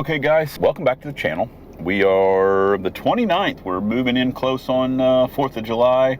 Okay guys, welcome back to the channel. We are the 29th. We're moving in close on 4th of July.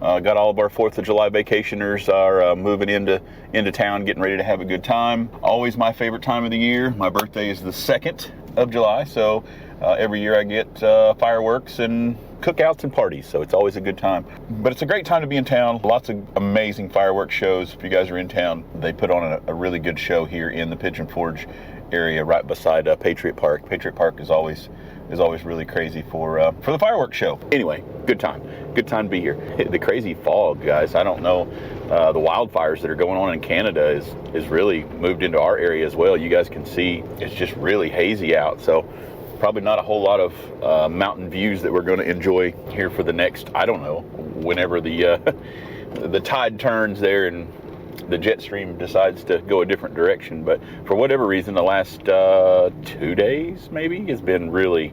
Got all of our 4th of July vacationers are moving into town, getting ready to have a good time. Always my favorite time of the year. My birthday is the 2nd of July, so every year I get fireworks and cookouts and parties, so it's always a good time. But it's a great time to be in town. Lots of amazing fireworks shows. If you guys are in town, they put on a really good show here in the Pigeon Forge area right beside Patriot Park. Patriot Park is always really crazy for the fireworks show. Anyway, good time to be here. The crazy fog, guys, I don't know, the wildfires that are going on in Canada is really moved into our area as well. You guys can see it's just really hazy out, so probably not a whole lot of mountain views that we're going to enjoy here for the next, I don't know, whenever the tide turns there and the jet stream decides to go a different direction. But for whatever reason, the last 2 days maybe has been really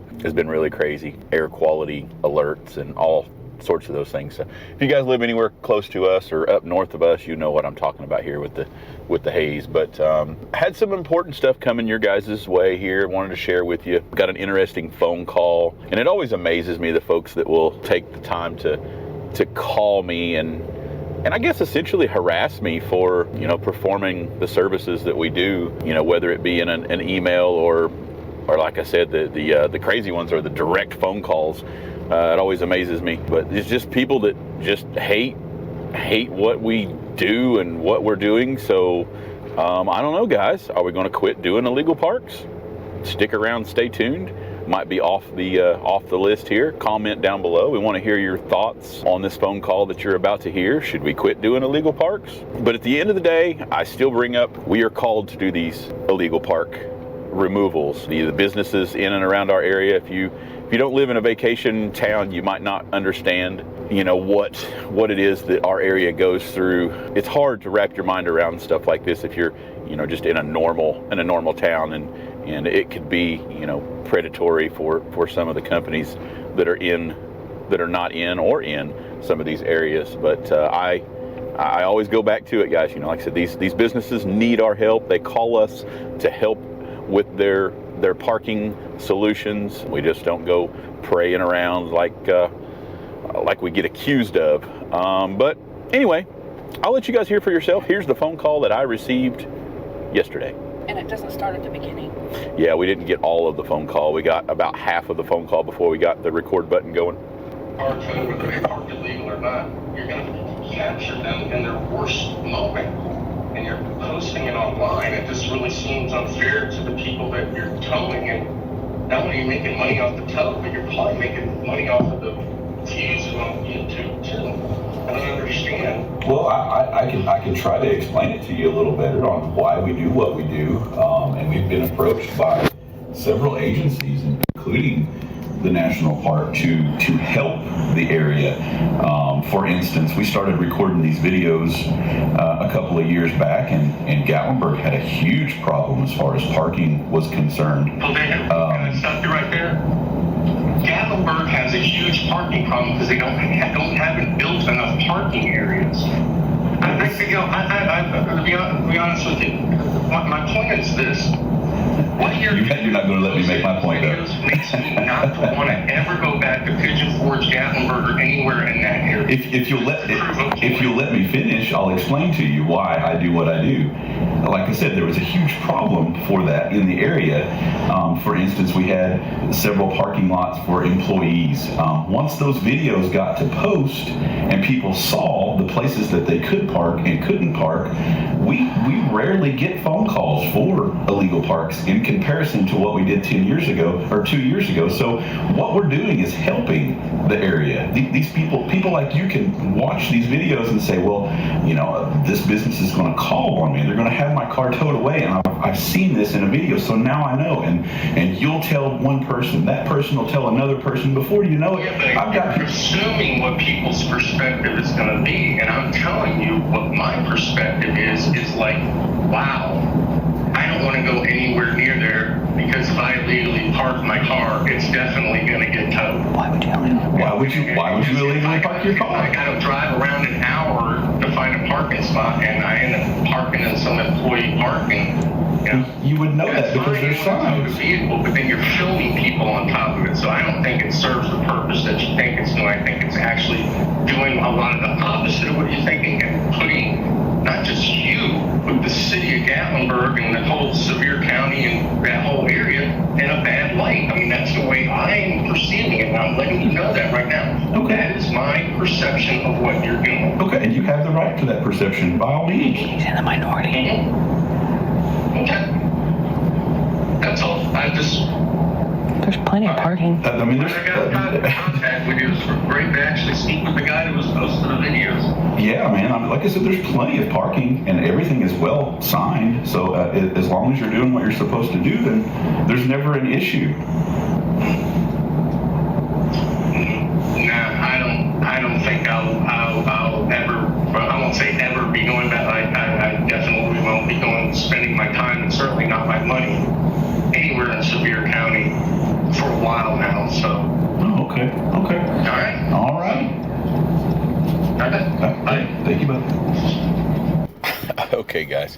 crazy. Air quality alerts and all sorts of those things. So if you guys live anywhere close to us or up north of us, you know what I'm talking about here with the haze. But had some important stuff coming your guys' way here. Wanted to share with you. Got an interesting phone call, and it always amazes me the folks that will take the time to call me and I guess essentially harass me for, you know, performing the services that we do, you know, whether it be in an email or like I said, the crazy ones are the direct phone calls. It always amazes me, but it's just people that just hate what we do and what we're doing. So I don't know, guys, are we going to quit doing illegal parks? Stick around, stay tuned. Might be off the list here. Comment down below. We want to hear your thoughts on this phone call that you're about to hear. Should we quit doing illegal parks? But at the end of the day, I still bring up, we are called to do these illegal park removals. The businesses in and around our area, if you don't live in a vacation town, you might not understand, you know, what it is that our area goes through. It's hard to wrap your mind around stuff like this if you're, you know, just in a normal town, and it could be, you know, predatory for some of the companies that are not in or in some of these areas. But I always go back to it, guys. You know, like I said, these businesses need our help. They call us to help with their parking solutions. We just don't go praying around like we get accused of. But anyway, I'll let you guys hear for yourself. Here's the phone call that I received yesterday. And it doesn't start at the beginning. Yeah, we didn't get all of the phone call. We got about half of the phone call before we got the record button going. Whether they parked illegal or not, you're going to capture them in their worst moment, and you're posting it online. It just really seems unfair to the people that you're towing, and not only are you making money off the tow, but you're probably making money off of the views on YouTube too. I don't understand. Well, I can try to explain it to you a little better on why we do what we do, and we've been approached by several agencies, including the national park, to help the area. For instance, we started recording these videos a couple of years back, and Gatlinburg had a huge problem as far as parking was concerned. Well, can I stop you right there? Gatlinburg has a huge parking problem because they haven't built enough parking areas. To be honest with you, my point is this. What you're not going to let me make my point, though. Makes me not to want to ever go back to Pigeon Forge, Gatlinburg, or anywhere in that area. If you'll let me finish, I'll explain to you why I do what I do. Like I said, there was a huge problem for that in the area. For instance, we had several parking lots for employees. Once those videos got to post and people saw the places that they could park and couldn't park, we rarely get phone calls for illegal parks in comparison to what we did 10 years ago or 2 years ago. So what we're doing is helping the area. These people like you can watch these videos and say, well, you know, this business is going to call on me. They're going to have my car towed away, and I've seen this in a video, so now I know. And you'll tell one person, that person will tell another person. Before you know it, you're assuming what people's perspective is going to be, and I'm telling you what my perspective is like, wow, I don't want to go anywhere near there because if I illegally park my car, it's definitely going to get towed. Why would you illegally park your car? I got to drive around an hour to find a parking spot, and I end up parking in some employee parking. You you would know that because there's signs. The vehicle, but then you're filming people on top of it. So I don't think it serves the purpose that you think it's doing. I think it's actually doing a lot of the opposite of what you're thinking and putting not just you, but the city of Gatlinburg and the whole Sevier County and that whole area in a bad light. I mean, that's the way I'm perceiving it, and I'm letting you know that right now. Okay. That is my perception of what you're doing. Okay, and you have the right to that perception, by all means. He's in the minority. Okay. That's all. I just... There's plenty of parking. I mean, there's... I got contact with you. It was great to actually speak with the guy that was posting the videos. Yeah, man. I mean, like I said, there's plenty of parking, and everything is well signed. So as long as you're doing what you're supposed to do, then there's never an issue. Nah, I don't think I'll ever. Well, I won't say ever be going back. I definitely won't be spending my time, and certainly not my money, anywhere in Sevier County for a while now. So. Oh, okay. Okay. All right. All right. Thank you, bud. Okay, guys.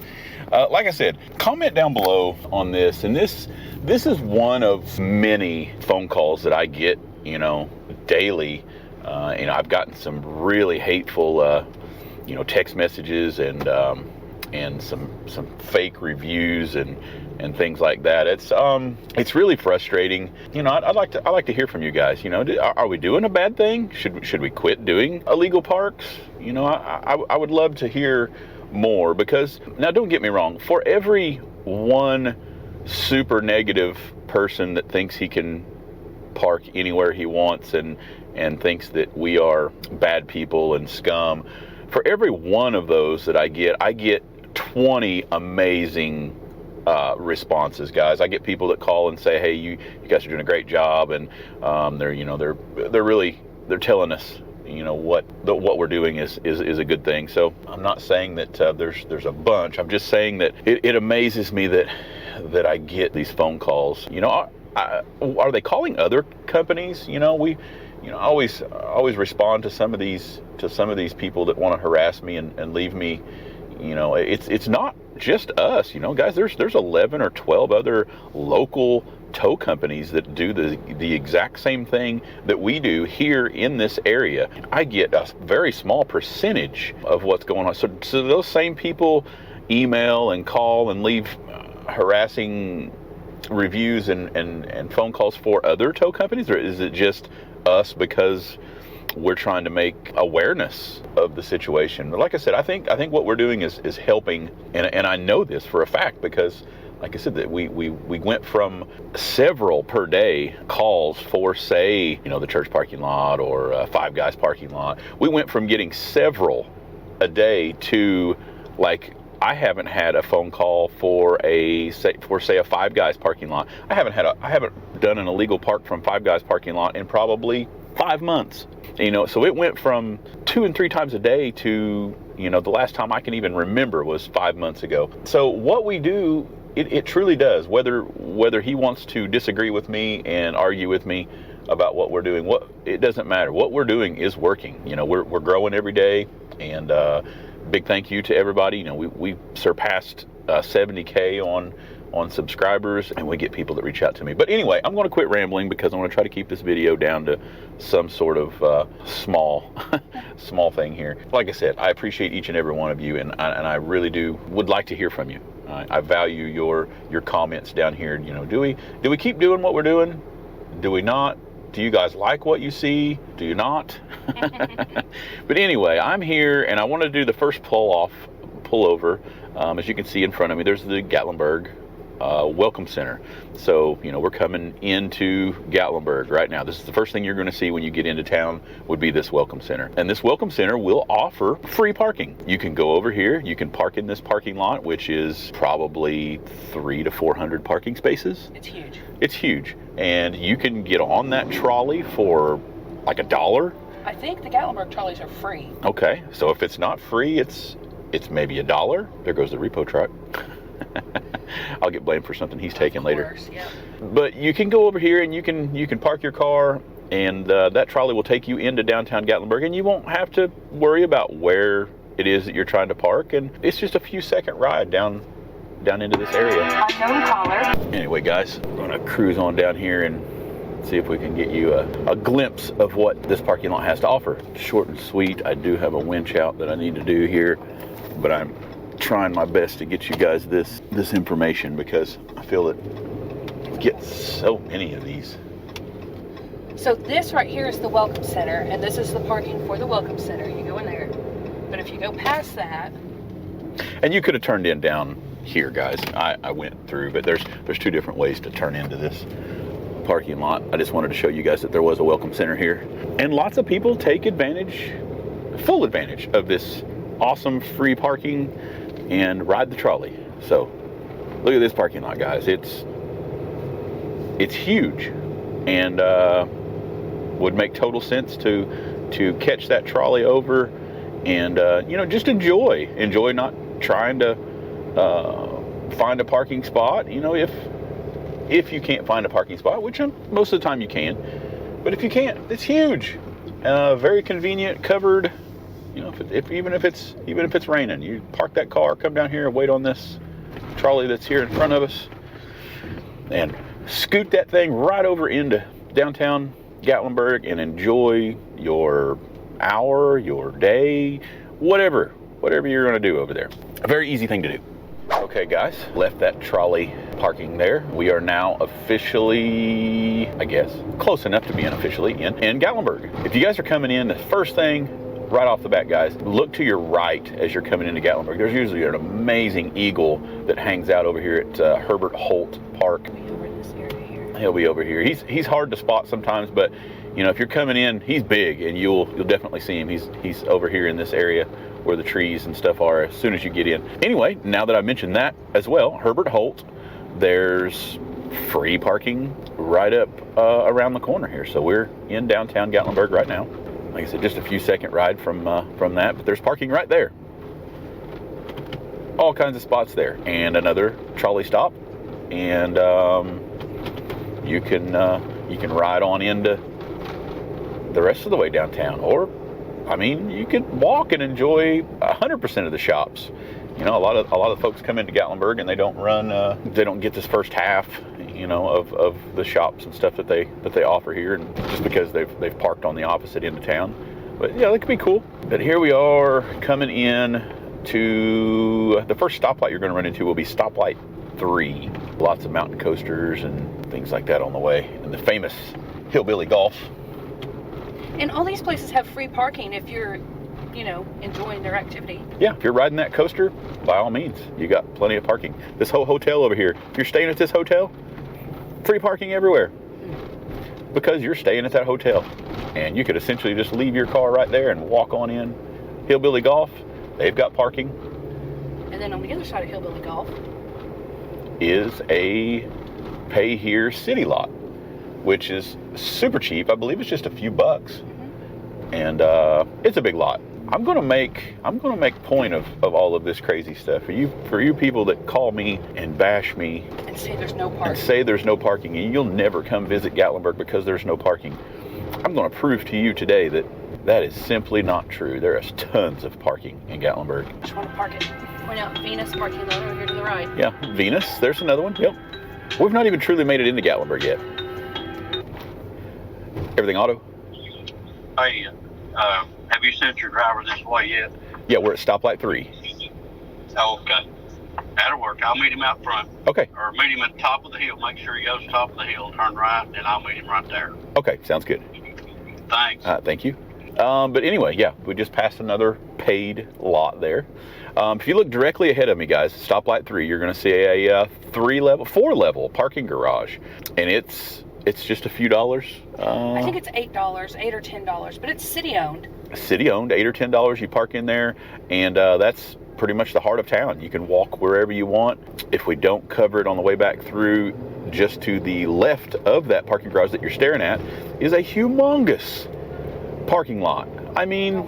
Like I said, comment down below on this, and this is one of many phone calls that I get, daily. I've gotten some really hateful, text messages and some fake reviews and things like that. It's really frustrating. I'd like to hear from you guys. Are we doing a bad thing? Should we quit doing illegal parks? I would love to hear more, because now don't get me wrong, for every one super negative person that thinks he can park anywhere he wants and thinks that we are bad people and scum, for every one of those that I get 20 amazing responses, guys. I get people that call and say, hey, you guys are doing a great job, and they're telling us what we're doing is a good thing. So I'm not saying that there's a bunch. I'm just saying that it amazes me that I get these phone calls. Are they calling other companies? I always respond to some of these people that want to harass me and leave me. It's not just us, guys. There's 11 or 12 other local tow companies that do the exact same thing that we do here in this area. I get a very small percentage of what's going on. So those same people email and call and leave harassing reviews and phone calls for other tow companies, or is it just us because we're trying to make awareness of the situation? But like I said, I think what we're doing is helping, and I know this for a fact because, like I said, that we went from several per day calls for, say, the church parking lot or Five Guys parking lot. We went from getting several a day to, like, I haven't had a phone call for say a Five Guys parking lot. I haven't done an illegal park from Five Guys parking lot in probably 5 months. So it went from 2 and 3 times a day to, the last time I can even remember was 5 months ago. So what we do, it truly does, whether he wants to disagree with me and argue with me about what we're doing, it doesn't matter. What we're doing is working. We're growing every day, and big thank you to everybody. We surpassed 70K on subscribers, and we get people that reach out to me. But anyway, I'm going to quit rambling because I'm going to try to keep this video down to some sort of small thing here. Like I said, I appreciate each and every one of you, and I really would like to hear from you. I value your comments down here. Do we keep doing what we're doing? Do we not? Do you guys like what you see? Do you not? But anyway, I'm here, and I want to do the first pullover. As you can see in front of me, there's the Gatlinburg Welcome Center. So, we're coming into Gatlinburg right now. This is the first thing you're going to see when you get into town would be this Welcome Center. And this Welcome Center will offer free parking. You can go over here, you can park in this parking lot, which is probably 300 to 400 parking spaces. It's huge. It's huge. And you can get on that trolley for like $1. I think the Gatlinburg trolleys are free. Okay, so if it's not free, it's maybe $1. There goes the repo truck. I'll get blamed for something he's taking later. Yeah. But you can go over here and you can park your car, and that trolley will take you into downtown Gatlinburg, and you won't have to worry about where it is that you're trying to park. And it's just a few second ride down down into this area. Unknown caller. Anyway, guys, we're gonna cruise on down here and see if we can get you a glimpse of what this parking lot has to offer. Short and sweet. I do have a winch out that I need to do here, but I'm trying my best to get you guys this information because I feel that I get so many of these. So this right here is the Welcome Center, and this is the parking for the Welcome Center. You go in there. But if you go past that... And you could have turned in down here, guys. I went through, but there's two different ways to turn into this parking lot. I just wanted to show you guys that there was a Welcome Center here. And lots of people take advantage, full advantage of this awesome free parking and ride the trolley. So look at this parking lot, guys. It's huge, and would make total sense to catch that trolley over and you know, just enjoy not trying to find a parking spot. You know, if you can't find a parking spot, which most of the time you can, but if you can't, it's huge, very convenient, covered. You know, even if it's raining, you park that car, come down here and wait on this trolley that's here in front of us, and scoot that thing right over into downtown Gatlinburg and enjoy your hour, your day, whatever you're going to do over there. A very easy thing to do. Okay, guys, left that trolley parking there. We are now officially, I guess, close enough to being officially in Gatlinburg. If you guys are coming in, the first thing right off the bat, guys, look to your right as you're coming into Gatlinburg. There's usually an amazing eagle that hangs out over here at Herbert Holt Park. He'll be over here. He's hard to spot sometimes, but you know, if you're coming in, he's big, and you'll definitely see him. He's over here in this area where the trees and stuff are as soon as you get in. Anyway, now that I mentioned that as well, Herbert Holt, there's free parking right up around the corner here. So we're in downtown Gatlinburg right now. Like I said, just a few second ride from that, but there's parking right there. All kinds of spots there, and another trolley stop, and you can ride on into the rest of the way downtown, or I mean, you could walk and enjoy 100% of the shops. You know, a lot of folks come into Gatlinburg and they don't get this first half, you know, of the shops and stuff that they offer here, and just because they've parked on the opposite end of town. But yeah, that could be cool. But here we are coming in to the first stoplight you're going to run into will be stoplight 3. Lots of mountain coasters and things like that on the way, and the famous hillbilly golf. And all these places have free parking if you're, you know, enjoying their activity. Yeah, if you're riding that coaster, by all means, you got plenty of parking. This whole hotel over here, if you're staying at this hotel, free parking everywhere, because you're staying at that hotel. And you could essentially just leave your car right there and walk on in. Hillbilly Golf, they've got parking. And then on the other side of Hillbilly Golf is a pay here city lot, which is super cheap. I believe it's just a few bucks. And it's a big lot. I'm gonna make point of all of this crazy stuff. For you people that call me and bash me and say there's no parking. And say there's no parking, and you'll never come visit Gatlinburg because there's no parking. I'm gonna prove to you today that is simply not true. There is tons of parking in Gatlinburg. Just want to park it. Point out Venus parking lot over here to the right. Yeah, Venus. There's another one. Yep. We've not even truly made it into Gatlinburg yet. Everything auto? Hey, have you sent your driver this way yet? Yeah, we're at stoplight 3. Oh, okay. That'll work. I'll meet him out front. Okay. Or meet him at the top of the hill. Make sure he goes to the top of the hill, turn right, and I'll meet him right there. Okay, sounds good. Thanks. Thank you. But anyway, yeah, we just passed another paid lot there. If you look directly ahead of me, guys, stoplight 3, you're going to see a 4-level parking garage, and it's just a few dollars. I think it's $8, $8 or $10, but it's city-owned. City-owned, $8 or $10. You park in there, and that's pretty much the heart of town. You can walk wherever you want. If we don't cover it on the way back through, just to the left of that parking garage that you're staring at is a humongous parking lot. I mean,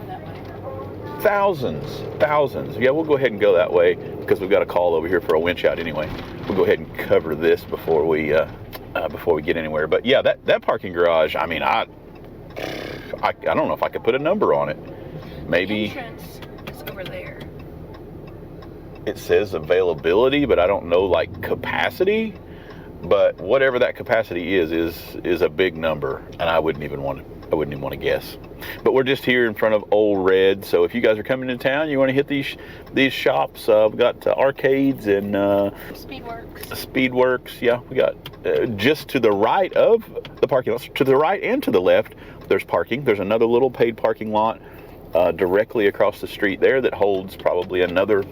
thousands. Yeah, we'll go ahead and go that way because we've got a call over here for a winch out anyway. We'll go ahead and cover this before we get anywhere. But yeah, that parking garage, I mean, I don't know if I could put a number on it. Maybe The entrance is over there. it says availability, but I don't know like capacity. But whatever that capacity is a big number, and I wouldn't even want to guess. But we're just here in front of Old Red, so if you guys are coming into town, you want to hit these shops. We've got arcades and Speedworks. Yeah, we got just to the right of the parking lots, to the right and to the left, there's parking. There's another little paid parking lot directly across the street there that holds probably another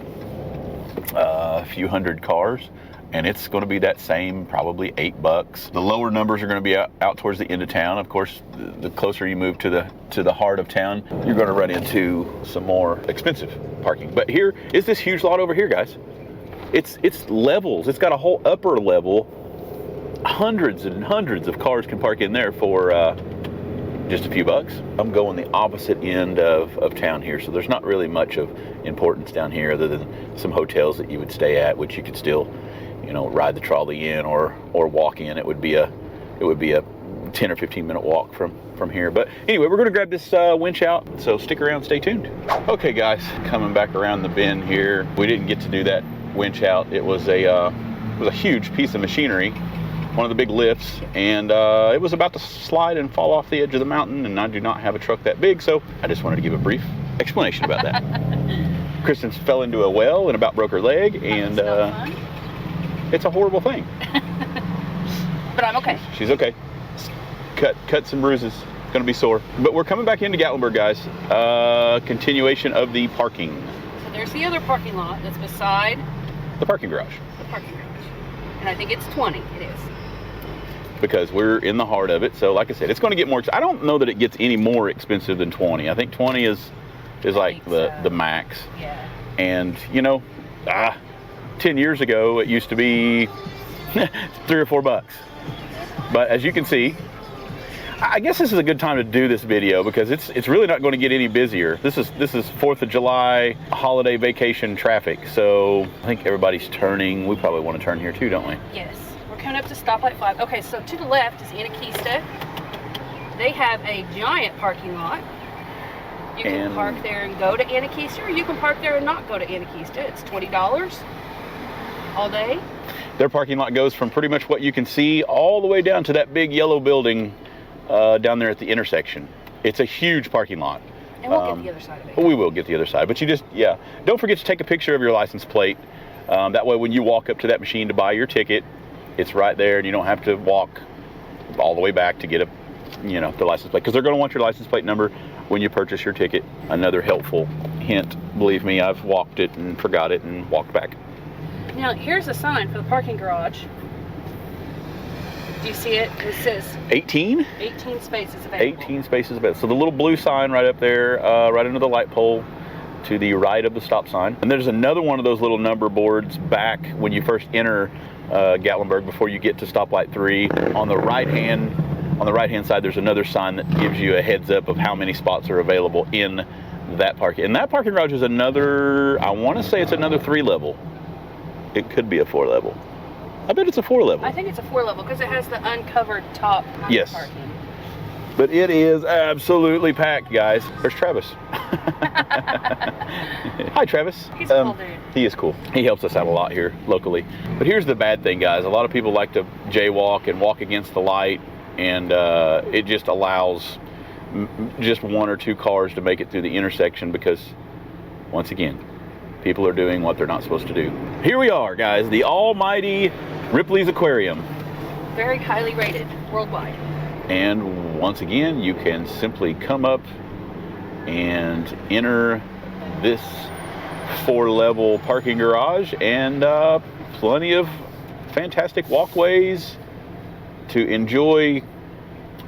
few hundred cars. And it's going to be that same, probably $8. The lower numbers are going to be out towards the end of town. Of course, the closer you move to the heart of town, you're going to run into some more expensive parking. But here is this huge lot over here, guys. It's levels. It's got a whole upper level. Hundreds and hundreds of cars can park in there for just a few bucks. I'm going the opposite end of town here, so there's not really much of importance down here other than some hotels that you would stay at, which you could still, you know, ride the trolley in or walk in. It would be a 10 or 15 minute walk from here. But anyway, we're going to grab this winch out, so stick around, stay tuned. Okay guys, coming back around the bend here. We didn't get to do that winch out. It was a huge piece of machinery, one of the big lifts, and it was about to slide and fall off the edge of the mountain, and I do not have a truck that big, so I just wanted to give a brief explanation about that. Kristen fell into a well and about broke her leg, and it's a horrible thing. But I'm okay. She's okay. Cuts and bruises. Gonna be sore. But we're coming back into Gatlinburg, guys. Continuation of the parking. So there's the other parking lot that's beside the parking garage. The parking garage. And I think it's 20. It is. Because we're in the heart of it. So like I said, it's going to get more. I don't know that it gets any more expensive than 20. I think 20 is like the max. Yeah. And you know, 10 years ago it used to be $3 or $4. But as you can see, I guess this is a good time to do this video because it's really not going to get any busier. This is 4th of July holiday vacation traffic. So I think everybody's turning. We probably want to turn here too, don't we? Yes. We're coming up to stoplight 5. Okay, so to the left is Anakista. They have a giant parking lot. You can park there and go to Anakista, or you can park there and not go to Anakista. It's $20 all day. Their parking lot goes from pretty much what you can see all the way down to that big yellow building down there at the intersection. It's a huge parking lot. And we'll get the other side of it. We will get the other side, but you just, don't forget to take a picture of your license plate. That way when you walk up to that machine to buy your ticket, it's right there and you don't have to walk all the way back to get the license plate, because they're going to want your license plate number when you purchase your ticket. Another helpful hint, believe me, I've walked it and forgot it and walked back. Now here's a sign for the parking garage. Do you see it? It says 18 spaces available. 18 spaces available. So the little blue sign right up there, right under the light pole to the right of the stop sign. And there's another one of those little number boards back when you first enter Gatlinburg before you get to stoplight 3. On the right hand side, there's another sign that gives you a heads up of how many spots are available in that parking. And that parking garage is another, I want to say it's another 3 level. It could be a 4 level. I bet it's a 4 level. I think it's a 4 level because it has the uncovered top yes. parking. But it is absolutely packed, guys. There's Travis. Hi, Travis. He's a cool dude. He is cool. He helps us out a lot here locally. But here's the bad thing, guys. A lot of people like to jaywalk and walk against the light, and it just allows just 1 or 2 cars to make it through the intersection because, once again, people are doing what they're not supposed to do. Here we are, guys, the almighty Ripley's Aquarium. Very highly rated worldwide. And once again, you can simply come up and enter this 4-level parking garage, and plenty of fantastic walkways to enjoy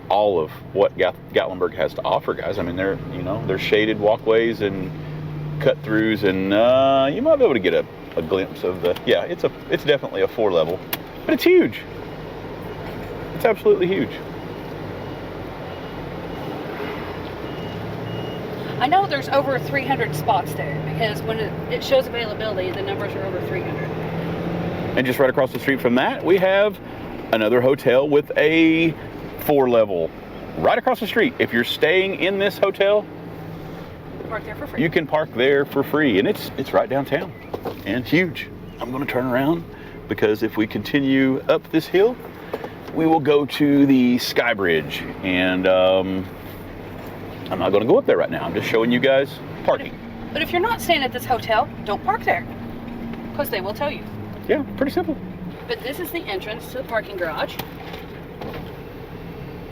all of what Gatlinburg has to offer, guys. I mean, there's shaded walkways and cut-throughs, and you might be able to get a glimpse of the, it's definitely a 4 level, but it's huge. It's absolutely huge. I know there's over 300 spots there because when it shows availability, the numbers are over 300. And just right across the street from that, we have another hotel with a 4 level right across the street. If you're staying in this hotel, park there for free. You can park there for free, and it's right downtown. and huge. I'm going to turn around because if we continue up this hill, we will go to the Sky Bridge, and I'm not going to go up there right now. I'm just showing you guys parking. But if you're not staying at this hotel, don't park there, because they will tell you. Yeah, pretty simple. But this is the entrance to the parking garage.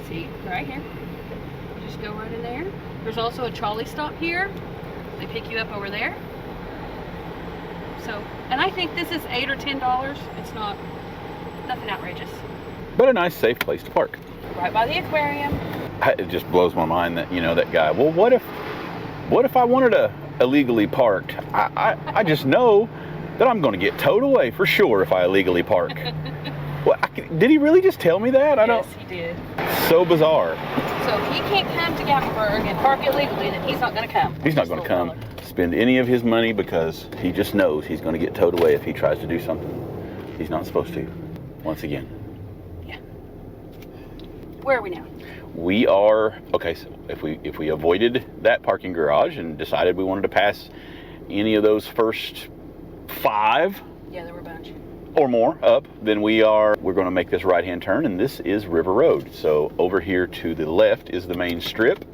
See, right here. Just go right in there. There's also a trolley stop here. They pick you up over there. So, and I think this is $8 or $10. It's nothing outrageous. But a nice, safe place to park. Right by the aquarium. It just blows my mind that, you know, that guy, well, what if I wanted to illegally parked? I just know that I'm going to get towed away for sure if I illegally park. Well, did he really just tell me that? Yes, he did. So bizarre. So if he can't come to Gatlinburg and park illegally, then he's not going to come. He's not going to come spend any of his money because he just knows he's going to get towed away if he tries to do something he's not supposed to. Once again. Yeah. Where are we now? We are, okay, so if we avoided that parking garage and decided we wanted to pass any of those first 5, yeah, there were a bunch, or more up, then we're going to make this right-hand turn, and this is River Road. So over here to the left is the main strip,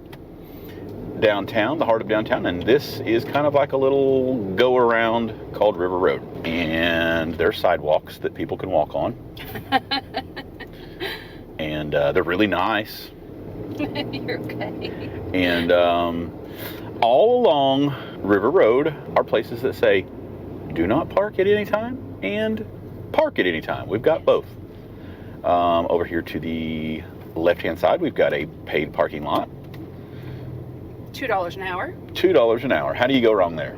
downtown, the heart of downtown, and this is kind of like a little go-around called River Road. And there's sidewalks that people can walk on. And they're really nice. You're okay. And all along River Road are places that say, do not park at any time and park at any time. We've got both. Over here to the left-hand side, we've got a paid parking lot. $2 an hour. $2 an hour. How do you go wrong there?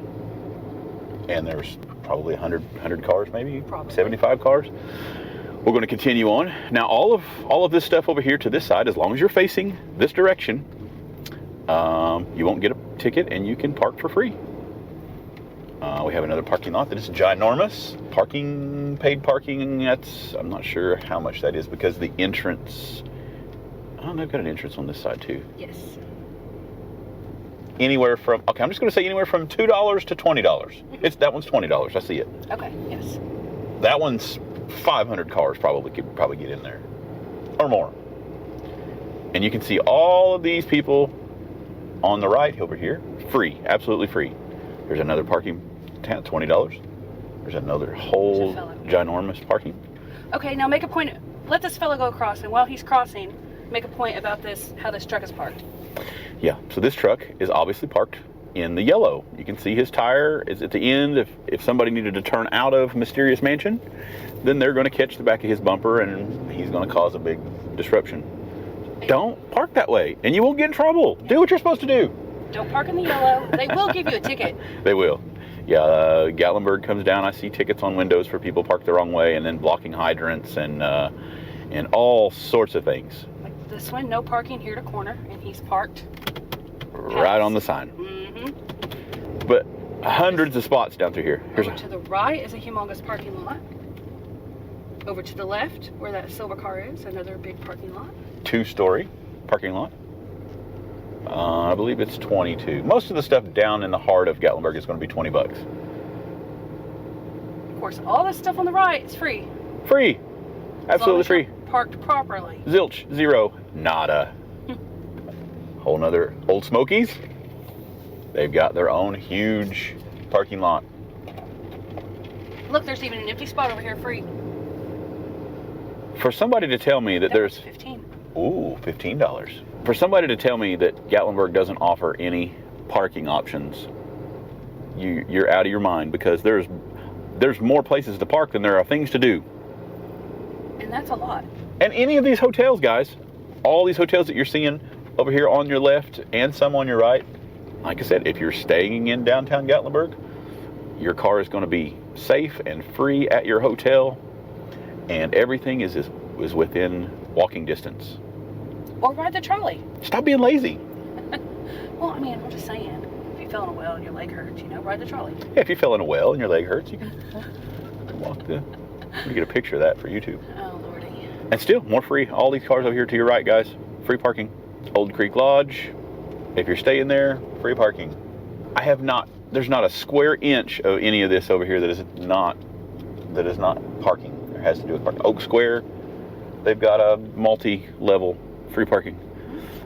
And there's probably 100 cars, maybe? Probably. 75 cars. We're going to continue on. Now, all of this stuff over here to this side, as long as you're facing this direction, you won't get a ticket and you can park for free. We have another parking lot that is ginormous. Paid parking, I'm not sure how much that is because the entrance, they've got an entrance on this side too. Yes. Anywhere from, okay, I'm just going to say anywhere from $2 to $20. That one's $20, I see it. Okay, yes. That one's 500 cars could probably get in there, or more. And you can see all of these people on the right over here, free, absolutely free. There's another parking tent, $20. There's another whole ginormous parking. Okay, now make a point. Let this fellow go across, and while he's crossing, make a point about this, how this truck is parked. Yeah, so this truck is obviously parked in the yellow. You can see his tire is at the end. If somebody needed to turn out of Mysterious Mansion, then they're going to catch the back of his bumper and he's going to cause a big disruption. Don't park that way and you won't get in trouble. Do what you're supposed to do. Don't park in the yellow. They will give you a ticket. They will. Yeah, Gatlinburg comes down. I see tickets on windows for people parked the wrong way and then blocking hydrants and all sorts of things. Like this one, no parking here to corner, and he's parked right on the sign. Mm-hmm. But hundreds of spots down through here. Over to the right is a humongous parking lot. Over to the left, where that silver car is, another big parking lot. 2-story parking lot. I believe it's 22. Most of the stuff down in the heart of Gatlinburg is going to be $20. Of course, all this stuff on the right is free. Free. Absolutely free. Parked properly. Zilch. Zero. Nada. Whole nother Old Smokies. They've got their own huge parking lot. Look, there's even an empty spot over here free. For somebody to tell me that there's... 15. Ooh, $15. For somebody to tell me that Gatlinburg doesn't offer any parking options, you're out of your mind, because there's more places to park than there are things to do. And that's a lot. And any of these hotels, guys, all these hotels that you're seeing over here on your left and some on your right, like I said, if you're staying in downtown Gatlinburg, your car is going to be safe and free at your hotel, and everything is within walking distance. Or ride the trolley. Stop being lazy. Well, I mean, I'm just saying, if you fell in a well and your leg hurts, ride the trolley. Yeah, if you fell in a well and your leg hurts, you can walk I'm gonna get a picture of that for YouTube. Oh, Lordy. And still, more free. All these cars over here to your right, guys. Free parking. Old Creek Lodge. If you're staying there, free parking. I have not there's not a square inch of any of this over here that is not parking. It has to do with parking. Oak Square, they've got a multi-level free parking.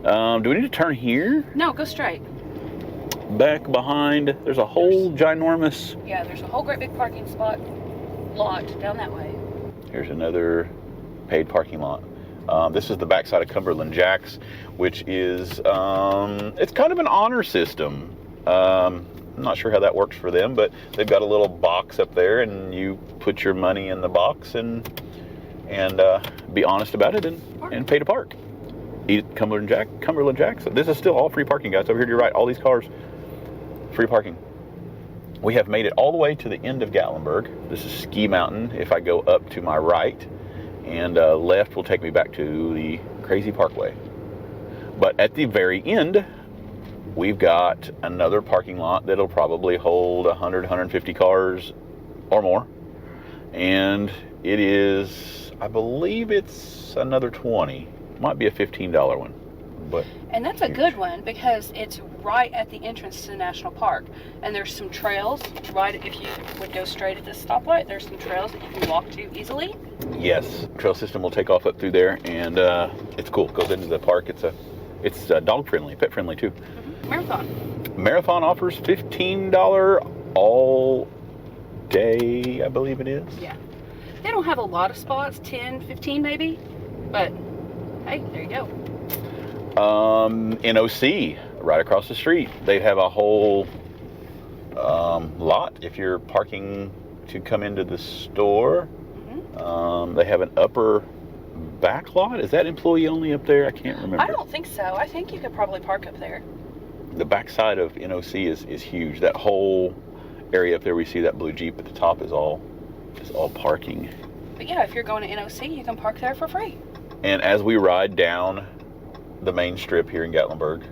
Do we need to turn here? No, go straight. Back behind, there's a whole ginormous... Yeah, there's a whole great big parking lot down that way. Here's another paid parking lot. This is the backside of Cumberland Jacks, which is, it's kind of an honor system. I'm not sure how that works for them, but they've got a little box up there, and you put your money in the box and be honest about it and pay to park. Cumberland Jacks. This is still all free parking, guys. Over here to your right, all these cars, free parking. We have made it all the way to the end of Gatlinburg. This is Ski Mountain. If I go up to my right, and left will take me back to the Crazy Parkway. But at the very end, we've got another parking lot that'll probably hold 100, 150 cars or more. And it is, I believe it's another 20. Might be a $15 one. And that's a good one because it's right at the entrance to the national park. And there's some trails right, if you would go straight at this stoplight, there's some trails that you can walk to easily. Yes, trail system will take off up through there, and it's cool. It goes into the park. It's dog friendly, pet friendly too. Marathon offers $15 all day, I believe it is. Yeah. They don't have a lot of spots, 10, 15 maybe, but hey, there you go. NOC, right across the street, they have a whole lot if you're parking to come into the store. They have an upper back lot. Is that employee only up there? I can't remember. I don't think so. I think you could probably park up there. The back side of NOC is huge. That whole area up there, we see that blue Jeep at the top is all parking. But yeah, if you're going to NOC, you can park there for free. And as we ride down the main strip here in Gatlinburg,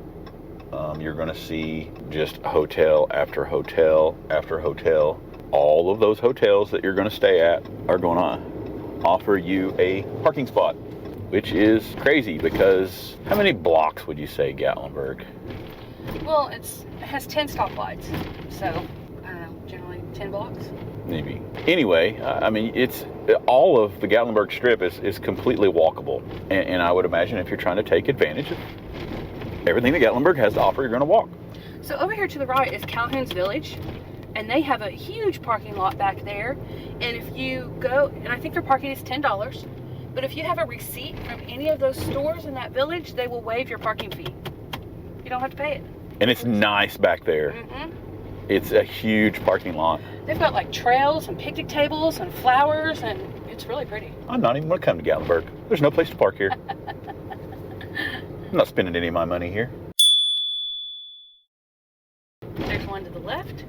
you're going to see just hotel after hotel after hotel. All of those hotels that you're going to stay at are going to offer you a parking spot, which is crazy because how many blocks would you say Gatlinburg? Well, it has 10 stoplights, so I don't know, generally 10 blocks. Maybe. Anyway, I mean, it's all of the Gatlinburg Strip is completely walkable, and I would imagine if you're trying to take advantage of everything that Gatlinburg has to offer, you're going to walk. So over here to the right is Calhoun's Village, and they have a huge parking lot back there. And if you go, and I think their parking is $10, but if you have a receipt from any of those stores in that village, they will waive your parking fee. You don't have to pay it. And it's nice back there. It's a huge parking lot. They've got like trails and picnic tables and flowers, and it's really pretty. I'm not even going to come to Gatlinburg. There's no place to park here. I'm not spending any of my money here. There's one to the left.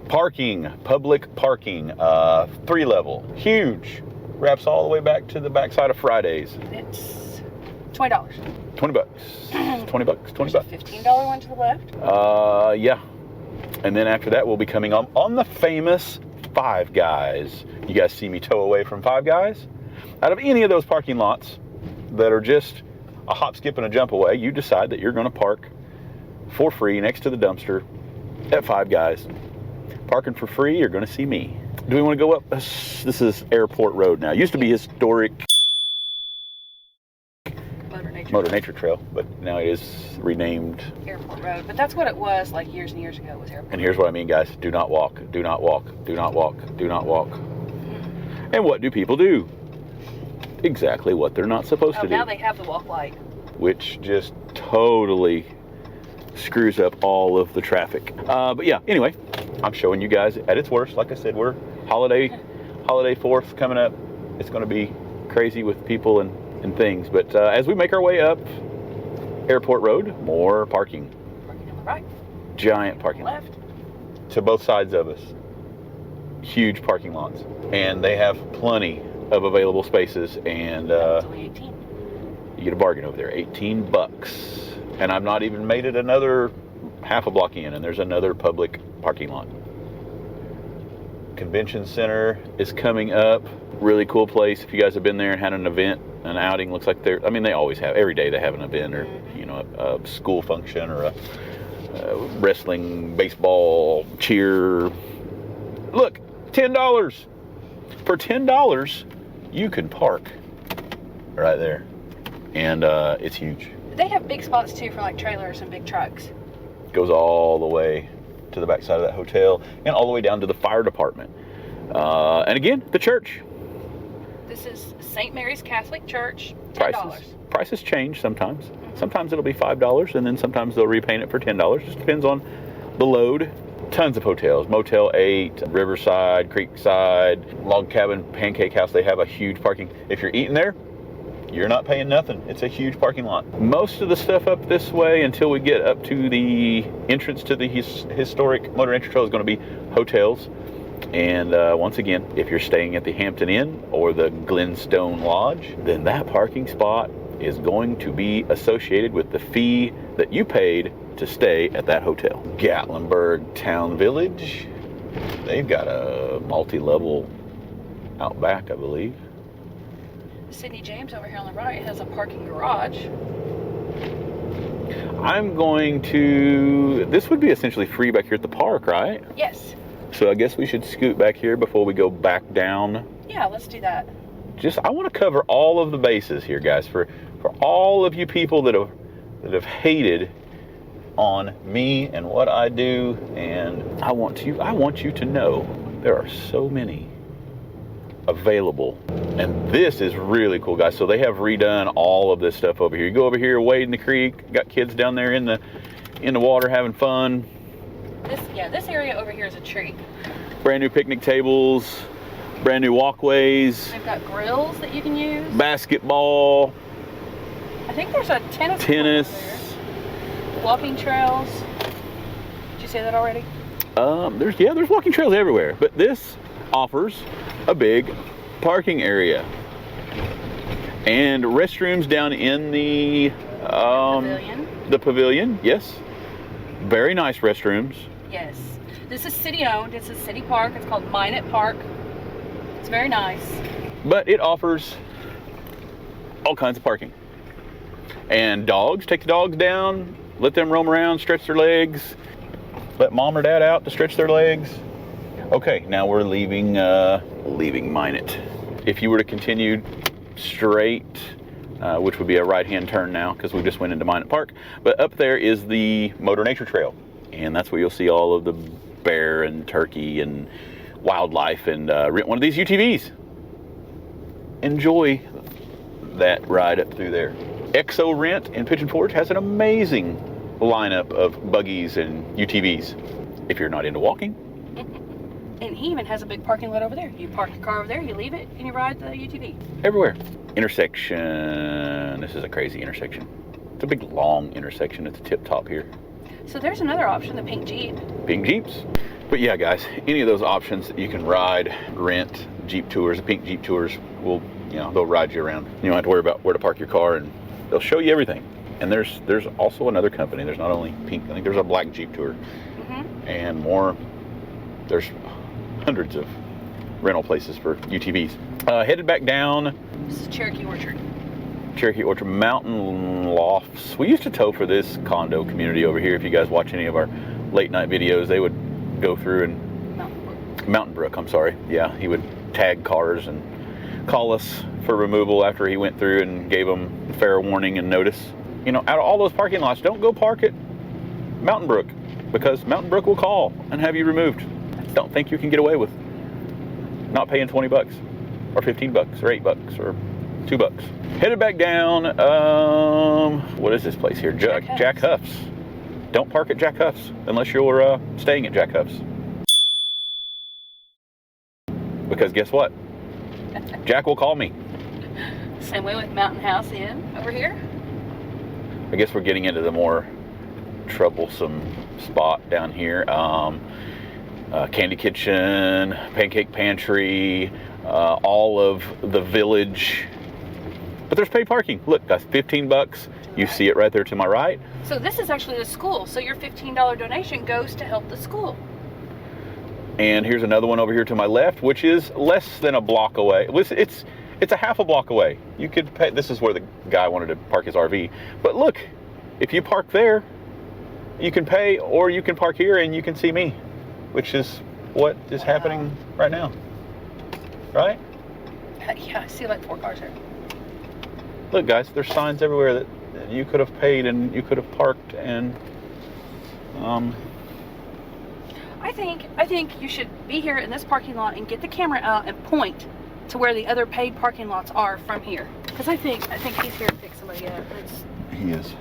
Parking, public parking, 3-level, huge. Wraps all the way back to the backside of Fridays. It's $20. 20 bucks. 20 bucks. 20 bucks. There's a $15 one to the left. Yeah. And then after that, we'll be coming on the famous Five Guys. You guys see me tow away from Five Guys? Out of any of those parking lots that are just a hop, skip, and a jump away, you decide that you're going to park for free next to the dumpster at Five Guys. Parking for free, you're going to see me. Do we want to go up? This is Airport Road now. It used to be historic Motor Nature Trail, but now it is renamed Airport Road. But that's what it was like years and years ago, was Airport. And here's what I mean, guys. Do not walk. Do not walk. Do not walk. Do not walk. And what do people do? Exactly what they're not supposed to do. Now they have the walk light. Which just totally screws up all of the traffic. But yeah, anyway, I'm showing you guys at its worst. Like I said, we're holiday 4th coming up. It's going to be crazy with people and things. But as we make our way up Airport Road, more parking. Parking on the right. Giant parking lot. Left. To both sides of us. Huge parking lots. And they have plenty of available spaces. And It's only 18. You get a bargain over there. 18 bucks. And I've not even made it another half a block in, and there's another public parking lot. Convention Center is coming up. Really cool place. If you guys have been there and had an event, an outing, looks like they always have, every day they have an event or, you know, a school function or wrestling, baseball, cheer. Look, $10. For $10, you can park right there. And it's huge. They have big spots too for like trailers and big trucks. Goes all the way to the back side of that hotel and all the way down to the fire department. And again, the church. This is St. Mary's Catholic Church, $10. Prices change sometimes. Sometimes it'll be $5 and then sometimes they'll repaint it for $10. Just depends on the load. Tons of hotels, Motel 8, Riverside, Creekside, Log Cabin, Pancake House. They have a huge parking. If you're eating there, you're not paying nothing. It's a huge parking lot. Most of the stuff up this way until we get up to the entrance to the historic motor entry trail is going to be hotels. And once again, if you're staying at the Hampton Inn or the Glenstone Lodge, then that parking spot is going to be associated with the fee that you paid to stay at that hotel. Gatlinburg Town Village. They've got a multi-level out back, I believe. Sidney James over here on the right has a parking garage. I'm going to, this would be essentially free back here at the park, right? Yes. So I guess we should scoot back here before we go back down. Yeah, let's do that. I want to cover all of the bases here, guys, for all of you people that have hated on me and what I do, and I want you to know there are so many available, and this is really cool, guys. So they have redone all of this stuff over here. You go over here, wade in the creek, got kids down there in the water having fun. This area over here is a treat. Brand new picnic tables, brand new walkways. They've got grills that you can use. Basketball. I think there's a tennis. There. Walking trails. Did you say that already? There's walking trails everywhere, but this offers a big parking area and restrooms down in the pavilion. The pavilion, yes. Very nice restrooms. Yes. This is city owned. It's a city park. It's called Minot Park. It's very nice. But it offers all kinds of parking. And dogs, take the dogs down, let them roam around, stretch their legs, let mom or dad out to stretch their legs. Okay, now we're leaving Minot. If you were to continue straight, which would be a right-hand turn now because we just went into Minot Park, but up there is the Motor Nature Trail, and that's where you'll see all of the bear and turkey and wildlife, and rent one of these UTVs. Enjoy that ride up through there. Exo Rent in Pigeon Forge has an amazing lineup of buggies and UTVs. If you're not into walking. And he even has a big parking lot over there. You park your car over there, you leave it, and you ride the UTV. Everywhere. Intersection. This is a crazy intersection. It's a big, long intersection at the tip top here. So there's another option, the pink Jeep. Pink Jeeps. But yeah, guys, any of those options that you can ride, rent, Jeep tours, the pink Jeep tours will, they'll ride you around. You don't have to worry about where to park your car, and they'll show you everything. And there's also another company. There's not only pink, I think there's a black Jeep tour. And more. There's hundreds of rental places for UTVs. Headed back down. This is Cherokee Orchard. Cherokee Orchard Mountain Lofts. We used to tow for this condo community over here. If you guys watch any of our late night videos, they would go through and Mountain Brook, I'm sorry. Yeah, he would tag cars and call us for removal after he went through and gave them fair warning and notice. Out of all those parking lots, don't go park at Mountain Brook, because Mountain Brook will call and have you removed. Don't think you can get away with not paying 20 bucks or 15 bucks or 8 bucks or $2. Headed back down, what is this place here? Jack Huff's. Don't park at Jack Huff's unless you're staying at Jack Huff's. Because guess what? Jack will call me. Same way with Mountain House Inn over here. I guess we're getting into the more troublesome spot down here. Candy Kitchen, Pancake Pantry, all of the village. But there's paid parking. Look, guys, 15 bucks. You see it right there to my right. So this is actually the school. So your $15 donation goes to help the school. And here's another one over here to my left, which is less than a block away. It's a half a block away. You could pay. This is where the guy wanted to park his RV. But look, if you park there, You can pay, or you can park here and you can see me, which is what is happening right now. Right? Yeah, I see like 4 cars here. Look, guys, there's signs everywhere that you could have paid and you could have parked, and I think you should be here in this parking lot and get the camera out and point to where the other paid parking lots are from here. Because I think he's here to pick somebody up. he is.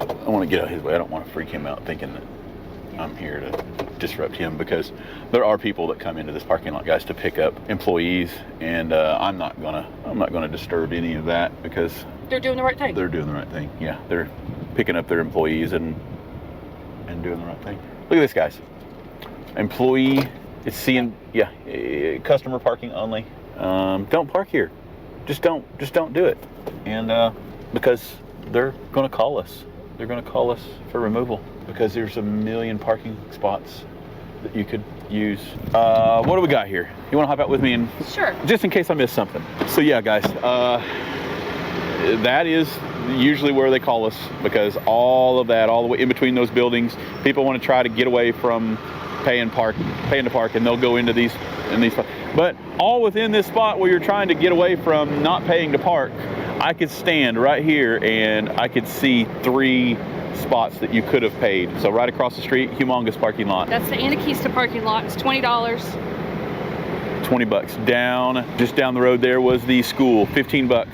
I want to get out of his way. I don't want to freak him out thinking that I'm here to disrupt him, because there are people that come into this parking lot, guys, to pick up employees, and I'm not gonna disturb any of that, because they're doing the right thing. They're doing the right thing. Yeah, they're picking up their employees and doing the right thing. Look at this, guys. Employee, it's seeing, yeah, customer parking only. Don't park here. Just don't do it. And because they're going to call us. They're going to call us for removal, because there's a million parking spots that you could use. What do we got here? You want to hop out with me, and sure, just in case I missed something. So yeah, guys, that is usually where they call us, because all of that, all the way in between those buildings, people want to try to get away from paying to park, and they'll go into these spots. But all within this spot where you're trying to get away from not paying to park, I could stand right here and I could see 3 spots that you could have paid. So right across the street, humongous parking lot. That's the Anakeesta parking lot. It's $20. $20. Just down the road there was the school, $15.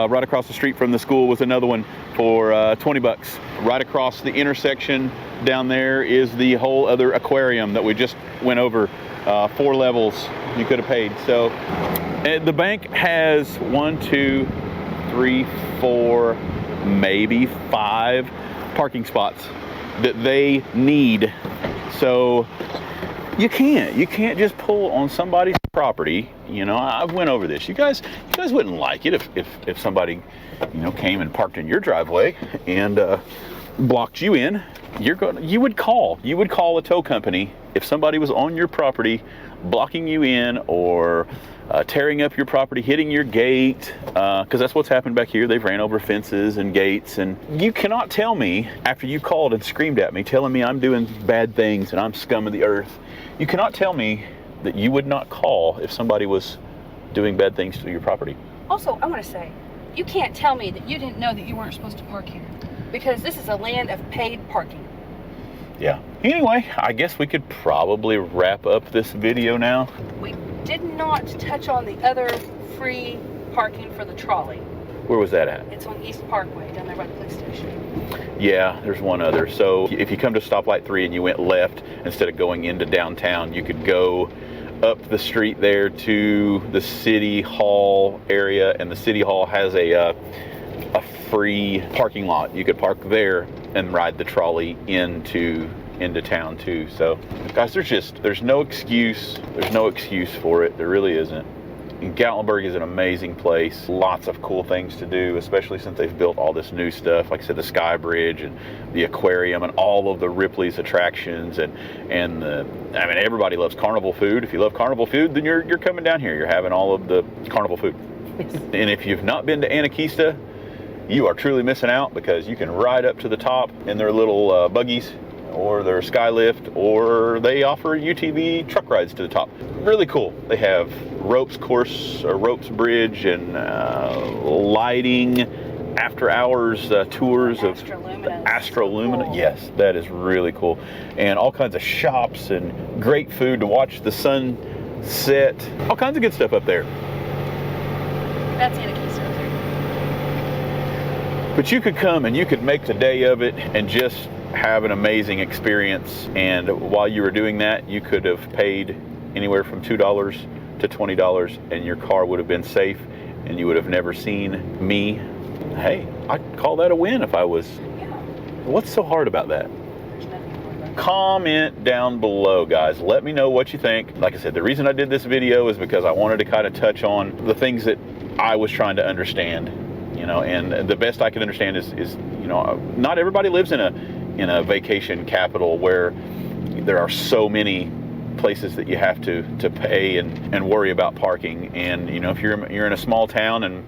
Right across the street from the school was another one for $20. Right across the intersection down there is the whole other aquarium that we just went over. 4 levels you could have paid. So the bank has 1, 2, 3, 4, maybe 5 parking spots that they need. So you can't just pull on somebody's property. You know, I've went over this. You guys wouldn't like it if somebody, you know, came and parked in your driveway and blocked you in. You would call a tow company if somebody was on your property blocking you in, or tearing up your property, hitting your gate, because that's what's happened back here. They've ran over fences and gates, and you cannot tell me, after you called and screamed at me telling me I'm doing bad things and I'm scum of the earth, you cannot tell me that you would not call if somebody was doing bad things to your property. Also, I want to say, you can't tell me that you didn't know that you weren't supposed to park here, because this is a land of paid parking. Yeah. Anyway, I guess we could probably wrap up this video now. We did not touch on the other free parking for the trolley. Where was that at? It's on East Parkway, down there by the police station. Yeah, there's one other. So if you come to stoplight 3 and you went left instead of going into downtown, you could go up the street there to the city hall area, and the city hall has a free parking lot. You could park there and ride the trolley into town too. So guys, there's no excuse for it. There really isn't. And Gatlinburg is an amazing place. Lots of cool things to do, especially since they've built all this new stuff. Like I said, the Sky Bridge and the aquarium and all of the Ripley's attractions, and everybody loves carnival food. If you love carnival food, then you're coming down here. You're having all of the carnival food. And if you've not been to Anakeesta, you are truly missing out, because you can ride up to the top in their little buggies, or their Skylift, or they offer UTV truck rides to the top. Really cool. They have ropes bridge, and lighting, after hours tours of Astrolumina. Yes, that is really cool. And all kinds of shops and great food to watch the sun set. All kinds of good stuff up there. That's Anakeesta up there. But you could come and you could make the day of it and just have an amazing experience. And while you were doing that, you could have paid anywhere from $2 to $20, and your car would have been safe, and you would have never seen me. Hey, I'd call that a win if I was. Yeah. What's so hard about that? There's nothing to worry about. Comment down below, guys. Let me know what you think. Like I said, the reason I did this video is because I wanted to kind of touch on the things that I was trying to understand. You know, and the best I can understand is you know, not everybody lives in a vacation capital where there are so many places that you have to pay and worry about parking. And you know, if you're in a small town and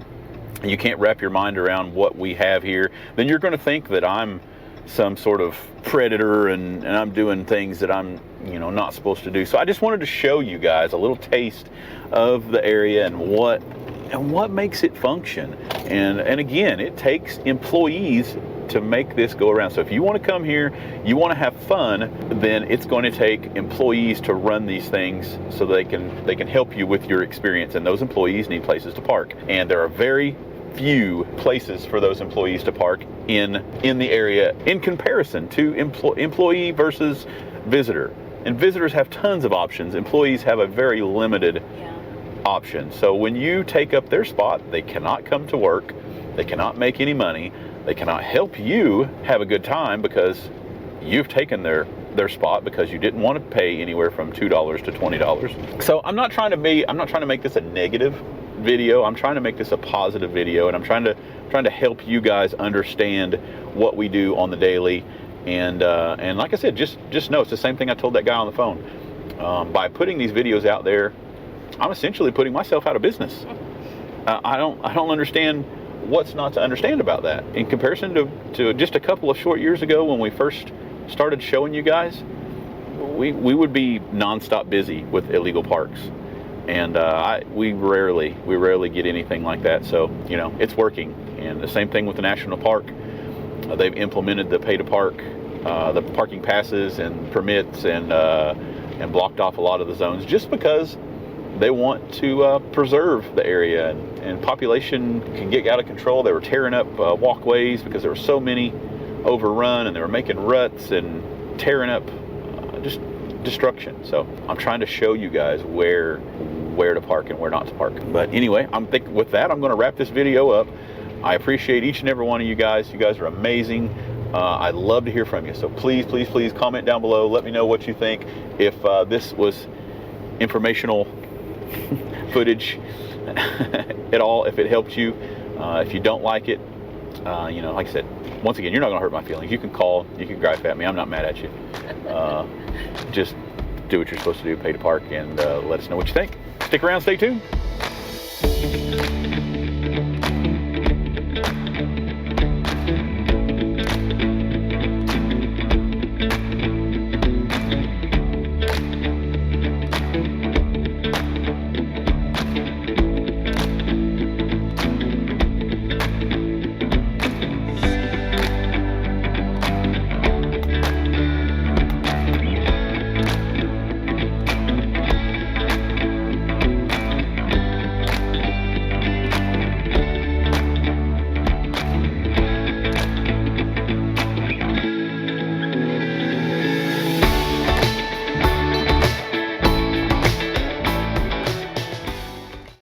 you can't wrap your mind around what we have here, then you're going to think that I'm some sort of predator and I'm doing things that I'm, you know, not supposed to do. So I just wanted to show you guys a little taste of the area and what makes it function. And again, it takes employees to make this go around. So if you want to come here, you want to have fun, then it's going to take employees to run these things so they can help you with your experience, and those employees need places to park. And there are very few places for those employees to park in the area in comparison to employee versus visitor. And visitors have tons of options. Employees have a very limited option. So when you take up their spot, they cannot come to work, they cannot make any money, they cannot help you have a good time because you've taken their spot because you didn't want to pay anywhere from $2 to $20. So I'm not trying to make this a negative video. I'm trying to make this a positive video, and I'm trying to help you guys understand what we do on the daily. And like I said, just know it's the same thing I told that guy on the phone. By putting these videos out there, I'm essentially putting myself out of business. I don't understand what's not to understand about that. In comparison to just a couple of short years ago when we first started showing you guys, we would be nonstop busy with illegal parks. And we rarely get anything like that. So, you know, it's working. And the same thing with the national park. They've implemented the pay to park, the parking passes and permits, and blocked off a lot of the zones just because they want to preserve the area. And population can get out of control. They were tearing up walkways because there were so many overrun, and they were making ruts and tearing up just destruction. So I'm trying to show you guys where to park and where not to park. But anyway, with that, I'm going to wrap this video up. I appreciate each and every one of you guys. You guys are amazing. I'd love to hear from you. So please, please, please comment down below. Let me know what you think. If this was informational footage at all, if it helped you. If you don't like it, you know, like I said, once again, you're not going to hurt my feelings. You can call, you can gripe at me. I'm not mad at you. Just do what you're supposed to do, pay to park, and let us know what you think. Stick around, stay tuned.